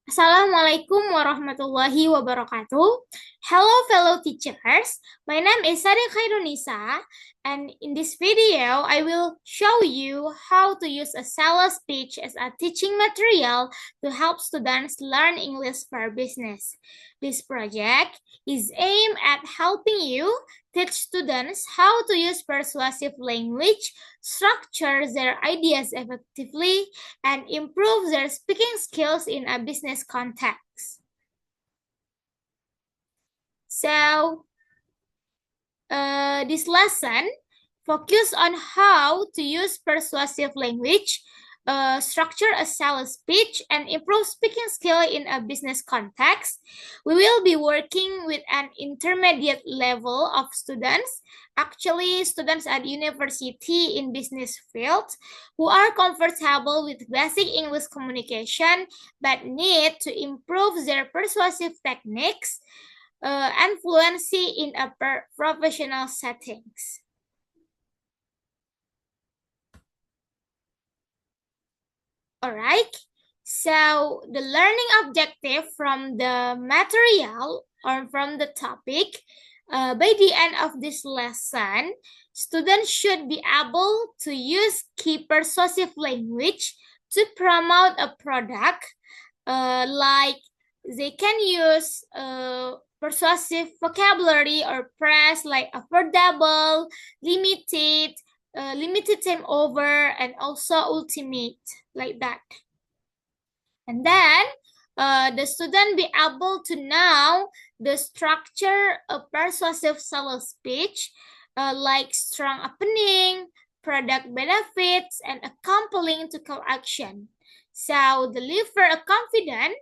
Assalamualaikum warahmatullahi wabarakatuh. Hello fellow teachers, my name is Sari Khairunisa, and in this video I will show you how to use a sales pitch as a teaching material to help students learn English for business. This project is aimed at helping you teach students how to use persuasive language, structure their ideas effectively, and improve their speaking skills in a business context. So, this lesson focus on how to use persuasive language, structure a sales pitch, and improve speaking skill in a business context. We will be working with an intermediate level of students, actually students at university in business field, who are comfortable with basic English communication but need to improve their persuasive techniques and fluency in a professional settings. Alright, so the learning objective from the material or from the topic, by the end of this lesson, students should be able to use key persuasive language to promote a product, like they can use persuasive vocabulary or phrase like affordable, limited, limited time over, and also ultimate, like that. And then the student be able to know the structure of persuasive sales speech, like strong opening, product benefits, and a compelling to call action. So deliver a confident,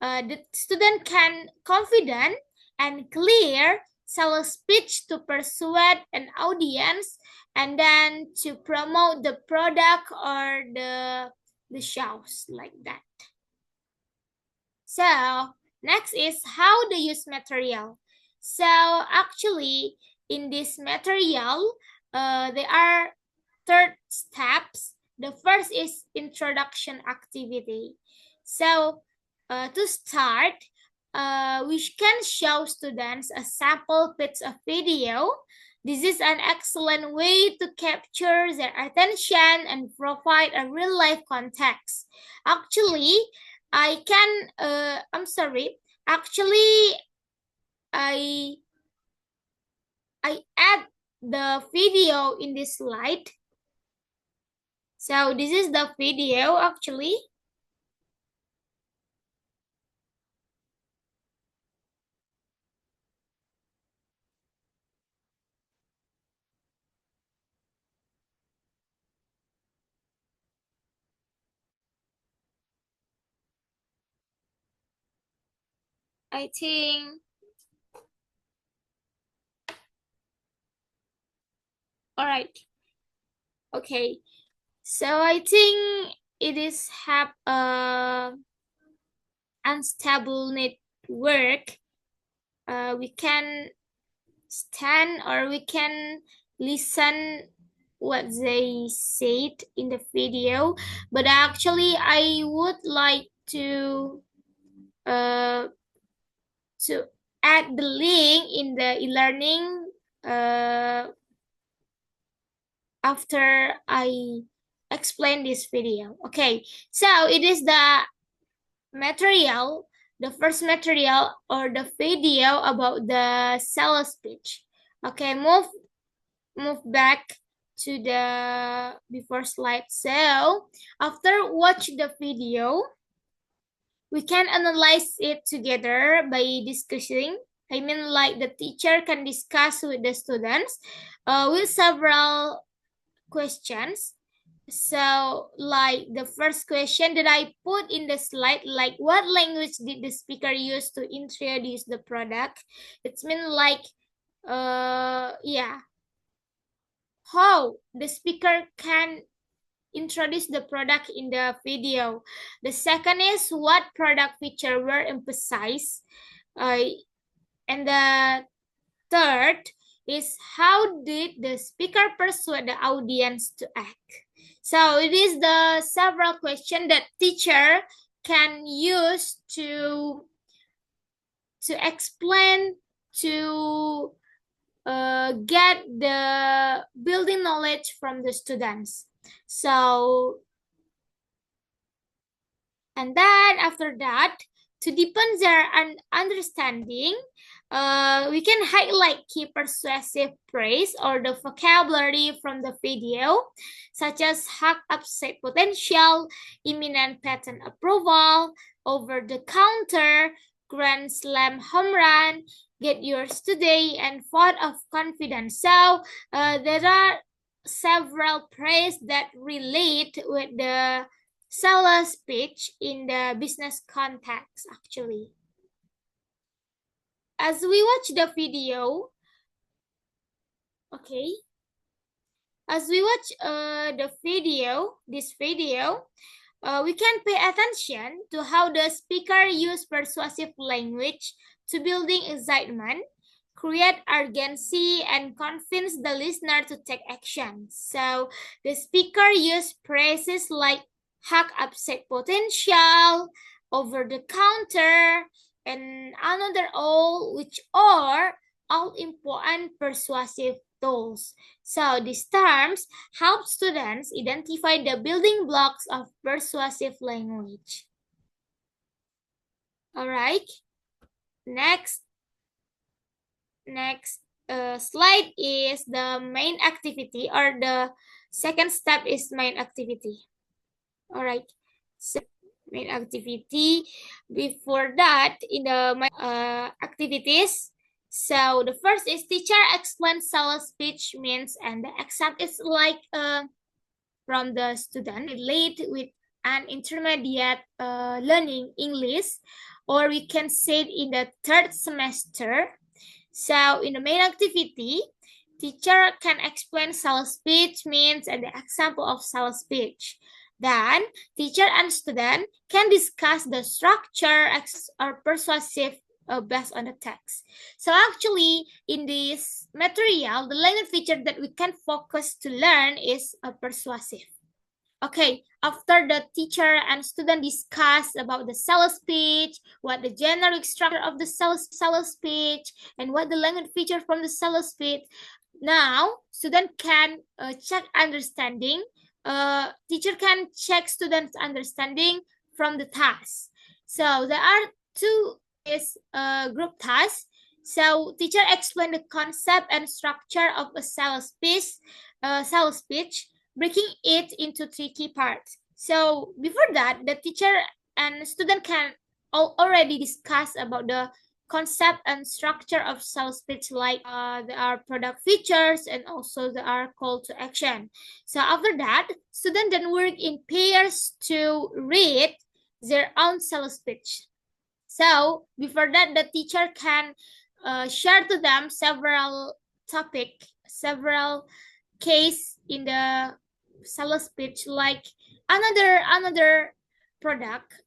the student can confident and clear sales speech to persuade an audience and then to promote the product or the shows, like that. So next is how to use material. So actually in this material, there are third steps. The first is introduction activity. So to start, we can show students a sample bits of video. This is an excellent way to capture their attention and provide a real-life context. Actually, I add the video in this slide. So this is the video actually. I think, all right. Okay. So I think it is have a unstable network. We can stand or we can listen what they said in the video, but actually I would like to add the link in the e-learning after I explain this video. Okay, so it is the material, the first material or the video about the sales pitch. Okay, move back to the before slide. So after watch the video, we can analyze it together by discussing. I mean, like the teacher can discuss with the students with several questions. So, like the first question that I put in the slide, like what language did the speaker use to introduce the product? It's mean like, yeah, how the speaker can introduce the product in the video. The second is what product feature were emphasized. And the third is how did the speaker persuade the audience to act. So it is the several questions that teacher can use to explain, to get the building knowledge from the students. So, and then after that, to deepen their understanding, we can highlight key persuasive phrase or the vocabulary from the video, such as hack upside potential, imminent patent approval, over the counter, grand slam home run, get yours today, and vote of confidence. So there are several phrases that relate with the sales pitch in the business context, actually. As we watch the video, okay, as we watch this video, we can pay attention to how the speaker use persuasive language to building excitement, create urgency, and convince the listener to take action. So the speaker use phrases like hack upside potential, over the counter, and another all, which are all important persuasive tools. So these terms help students identify the building blocks of persuasive language. All right. Next slide is the main activity, or the second step is main activity. All right. So main activity. Before that, in the activities, so the first is teacher explains sales pitch means, and the example is like from the student relate with an intermediate learning English, or we can say it in the third semester. So in the main activity, teacher can explain sales pitch means and the example of sales pitch. Then teacher and student can discuss the structure or persuasive based on the text. So actually, in this material, the language feature that we can focus to learn is persuasive. Okay, after the teacher and student discuss about the sales pitch, what the generic structure of the sales pitch, and what the language feature from the sales pitch, now student can check understanding. Teacher can check students' understanding from the task. So there are two group tasks. So teacher explain the concept and structure of a sales pitch, breaking it into 3 key parts. So before that, the teacher and student can already discuss about the concept and structure of sales pitch, like there are product features and also there are call to action. So after that, students then work in pairs to read their own sales pitch. So before that, the teacher can share to them several case in the sales pitch, like another product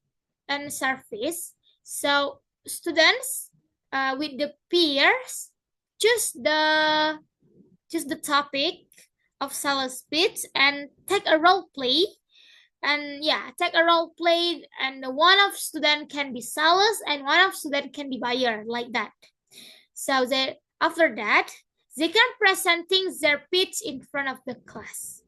and service. So students with the peers choose the topic of sales pitch and take a role play. And take a role play, and one of student can be sales and one of student can be buyer, like that. So after that, they can presenting their pitch in front of the class.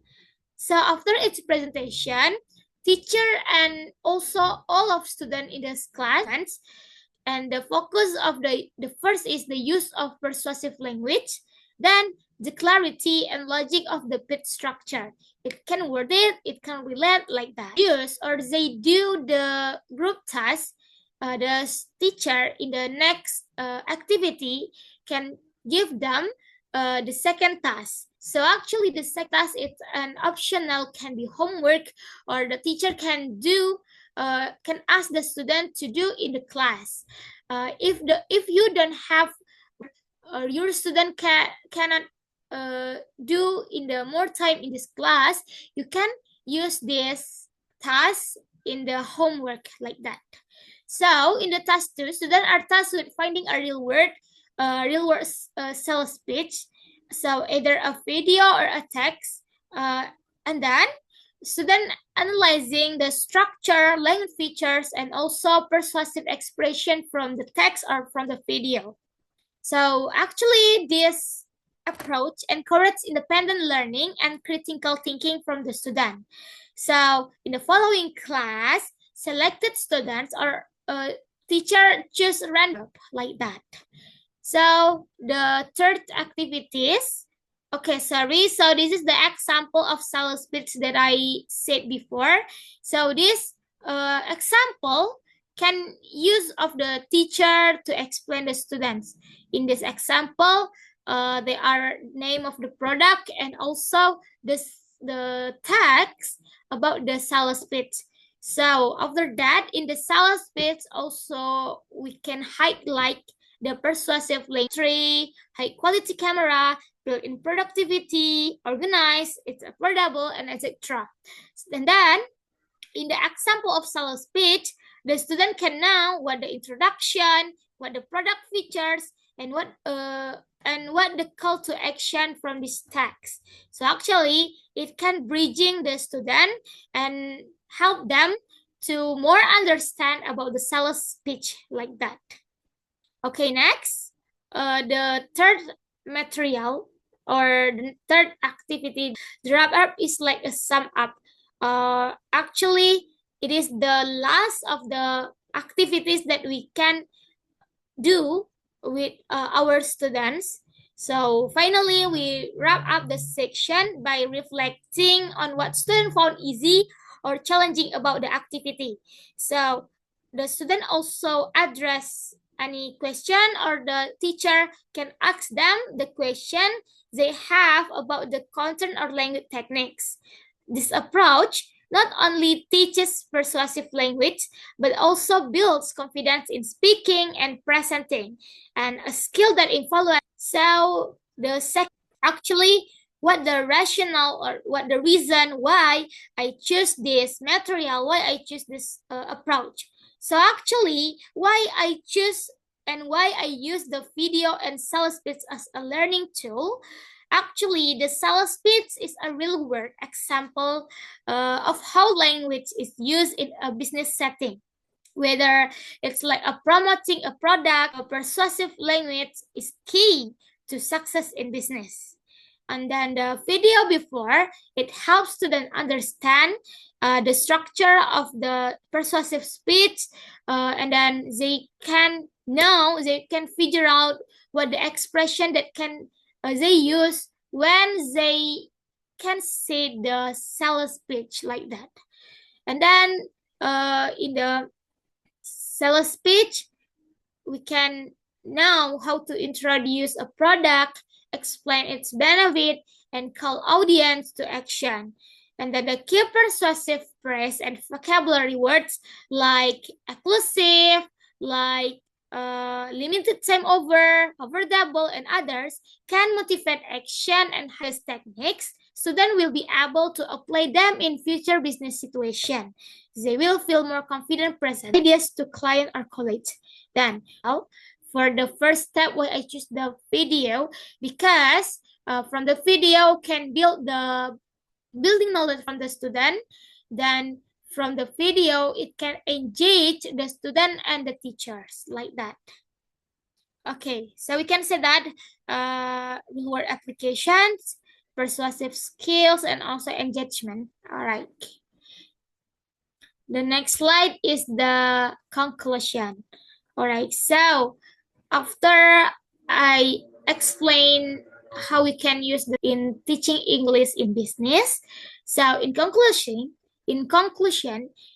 So after its presentation, teacher and also all of students in this class, and the focus of the first is the use of persuasive language, then the clarity and logic of the pitch structure. It can word it can relate, like that. Use or they do the group task, the teacher in the next activity can give them the second task. So actually the second task is an optional, can be homework, or the teacher can do can ask the student to do in the class. If you don't have, or your student cannot do in the more time in this class, you can use this task in the homework, like that. So in the task 2, students are tasked with finding a real world sales pitch. So either a video or a text, and then student analyzing the structure, language features, and also persuasive expression from the text or from the video. So actually, this approach encourages independent learning and critical thinking from the student. So in the following class, selected students or teacher choose random like that. So the third activities. Okay, sorry. So this is the example of sales pitch that I said before. So this example can use of the teacher to explain the students. In this example, they are name of the product and also the text about the sales pitch. So after that, in the sales pitch, also we can highlight the persuasive language, high quality camera, built-in productivity, organized, it's affordable, and etc. And then, in the example of sales pitch, the student can know what the introduction, what the product features, and what the call to action from this text. So actually, it can bridging the student and help them to more understand about the sales pitch like that. Okay, next, the third material or the third activity, the wrap up is like a sum up. Actually, it is the last of the activities that we can do with our students. So finally, we wrap up the section by reflecting on what students found easy or challenging about the activity. So the student also address any question or the teacher can ask them the question they have about the content or language techniques. This approach not only teaches persuasive language, but also builds confidence in speaking and presenting, and a skill that influences. So the second, actually, what the rationale or what the reason why I choose this material, why I choose this approach. So actually, why I choose and why I use the video and sales pitch as a learning tool. Actually, the sales pitch is a real world example of how language is used in a business setting. Whether it's like a promoting a product or persuasive language is key to success in business. And then the video before, it helps students understand the structure of the persuasive speech, and then they can figure out what the expression that can they use when they can say the sales pitch like that. And then in the sales pitch, we can know how to introduce a product, explain its benefit, and call audience to action. And then the key persuasive phrase and vocabulary words like exclusive, like limited time over double, and others can motivate action and high techniques. Students will be able to apply them in future business situation. They will feel more confident present ideas to client or colleagues. Then, for the first step, why I choose the video, because from the video can build the building knowledge from the student. Then from the video, it can engage the student and the teachers like that. Okay, so we can say that real world applications, persuasive skills, and also engagement. All right. The next slide is the conclusion. All right, so after I explain how we can use the in teaching English in business, so in conclusion,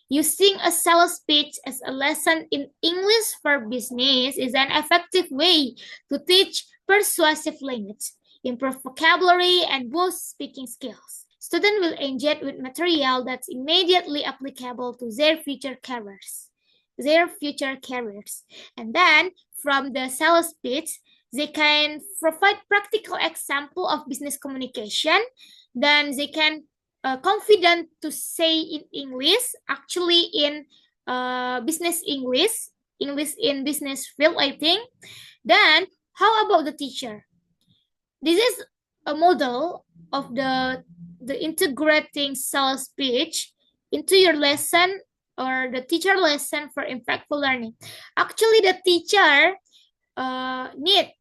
using a sales pitch as a lesson in English for business is an effective way to teach persuasive language, improve vocabulary, and boost speaking skills. Students will engage with material that's immediately applicable to their future careers. And then from the sales pitch, they can provide practical example of business communication. Then they can confident to say in English, actually in business English in business field, I think. Then how about the teacher? This is a model of the integrating sales speech into your lesson or the teacher lesson for impactful learning. Actually, the teacher need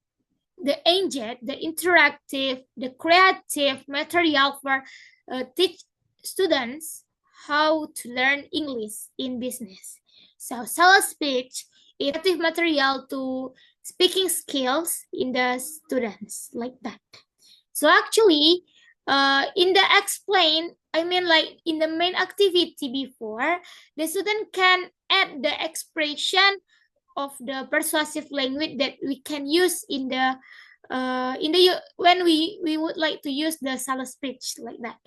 the engage, the interactive, the creative material for teach students how to learn English in business. So sales speech is creative material to speaking skills in the students like that. So actually, in the explain, I mean like in the main activity before, the student can add the expression of the persuasive language that we can use in the when we would like to use the sales speech like that.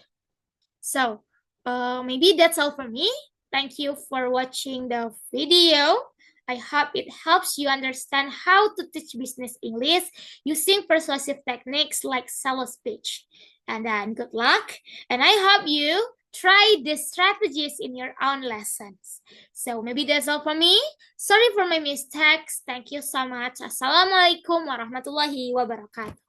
So maybe that's all for me. Thank you for watching the video. I hope it helps you understand how to teach business English using persuasive techniques like sales speech. And then good luck. And I hope you try these strategies in your own lessons. So maybe that's all for me. Sorry for my mistakes. Thank you so much. Assalamualaikum warahmatullahi wabarakatuh.